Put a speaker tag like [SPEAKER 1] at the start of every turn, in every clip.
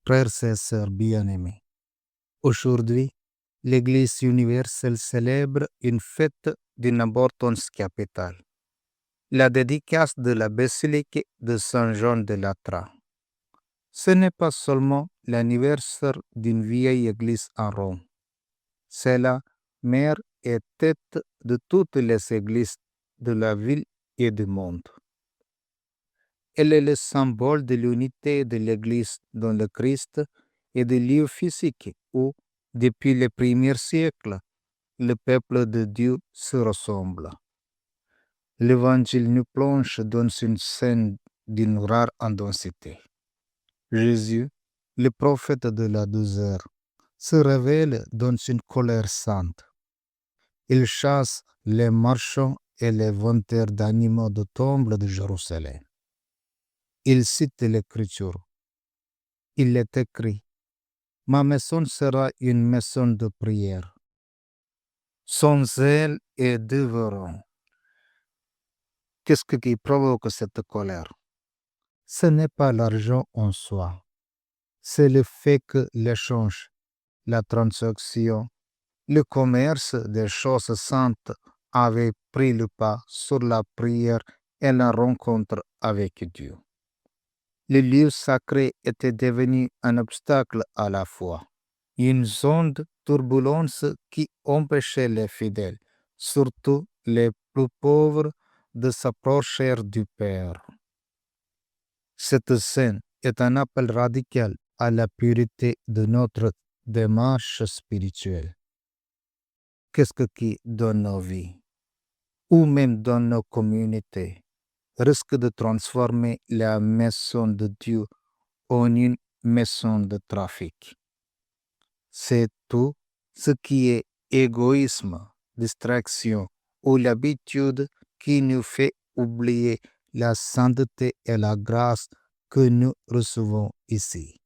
[SPEAKER 1] Frères et sœurs bien-aimés, aujourd'hui, l'Église universelle célèbre une fête d'une importance capitale, la dédicace de la basilique de Saint-Jean de Latran. Ce n'est pas seulement l'anniversaire d'une vieille église en Rome, c'est la mère et tête de toutes les églises de la ville et du monde. Elle est le symbole de l'unité de l'Église dans le Christ et du lieu physique où, depuis les premiers siècles, le peuple de Dieu se ressemble. L'Évangile nous plonge dans une scène d'une rare intensité. Jésus, le prophète de la douceur, se révèle dans une colère sainte. Il chasse les marchands et les vendeurs d'animaux de temple de Jérusalem. Il cite l'Écriture. Il est écrit: Ma maison sera une maison de prière. Son zèle est dévorant. Qu'est-ce qui provoque cette colère? Ce n'est pas l'argent en soi, c'est le fait que l'échange, la transaction, le commerce des choses saintes avait pris le pas sur la prière et la rencontre avec Dieu. Le lieu sacré était devenu un obstacle à la foi, une zone de turbulence qui empêchait les fidèles, surtout les plus pauvres, de s'approcher du Père. Cette scène est un appel radical à la pureté de notre démarche spirituelle. Qu'est-ce qui, dans nos vies, ou même dans nos communautés, risque de transformer la maison de Dieu en une maison de trafic? C'est tout ce qui est égoïsme, distraction ou l'habitude qui nous fait oublier la sainteté et la grâce que nous recevons ici.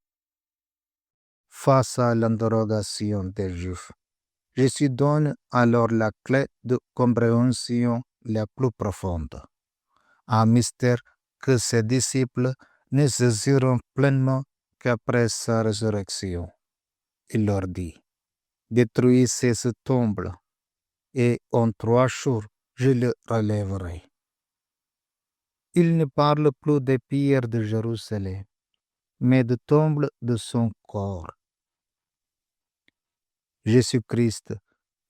[SPEAKER 1] Face à l'interrogation des Juifs, Jésus donne alors la clé de compréhension la plus profonde, un mystère que ses disciples ne saisiront pleinement qu'après sa résurrection. Il leur dit: Détruisez ce temple, et en 3 jours, je le relèverai. Il ne parle plus des pierres de Jérusalem, mais du temple de son corps. Jésus-Christ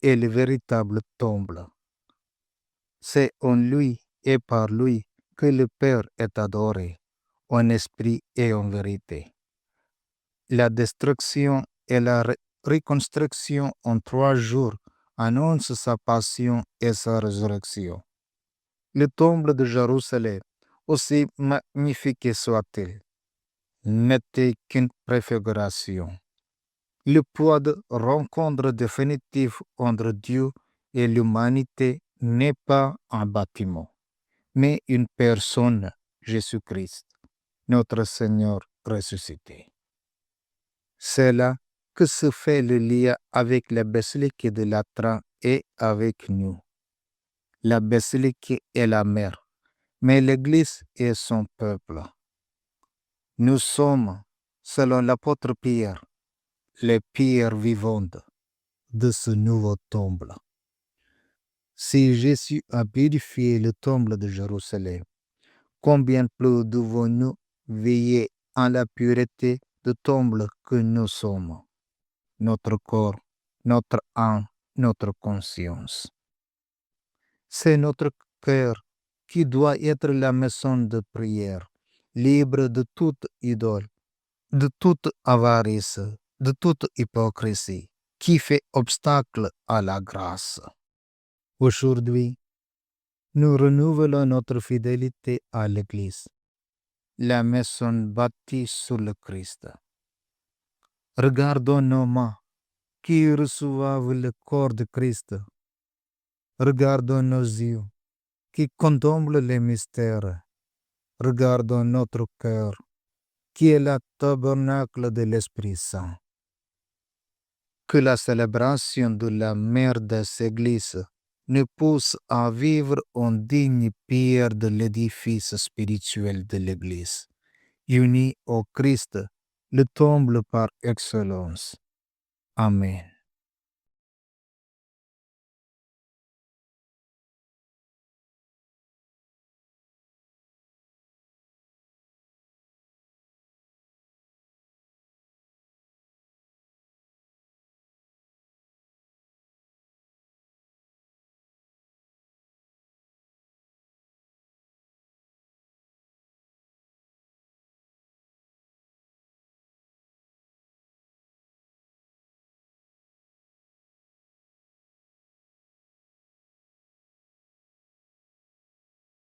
[SPEAKER 1] est le véritable temple. C'est en lui et par lui que le Père est adoré, en esprit et en vérité. La destruction et la reconstruction en 3 jours annoncent sa passion et sa résurrection. Le temple de Jérusalem, aussi magnifique soit-il, n'était qu'une préfiguration. Le point de rencontre définitive entre Dieu et l'humanité n'est pas un bâtiment, mais une personne, Jésus-Christ, notre Seigneur ressuscité. C'est là que se fait le lien avec la basilique de Latran et avec nous. La basilique est la mère, mais l'Église est son peuple. Nous sommes, selon l'apôtre Pierre, les pierres vivantes de ce nouveau temple. Si Jésus a purifié le temple de Jérusalem, combien plus devons-nous veiller à la pureté du temple que nous sommes, notre corps, notre âme, notre conscience. C'est notre cœur qui doit être la maison de prière, libre de toute idole, de toute avarice, de toute hypocrisie, qui fait obstacle à la grâce. Aujourd'hui, nous renouvelons notre fidélité à l'Église, la maison bâtie sur le Christ. Regardons nos mains qui reçoivent le corps de Christ. Regardons nos yeux qui contemplent les mystères. Regardons notre cœur qui est le tabernacle de l'Esprit Saint. Que la célébration de la mère des églises nous pousse à vivre en digne pierre de l'édifice spirituel de l'Église, unie au Christ, le temple par excellence. Amen.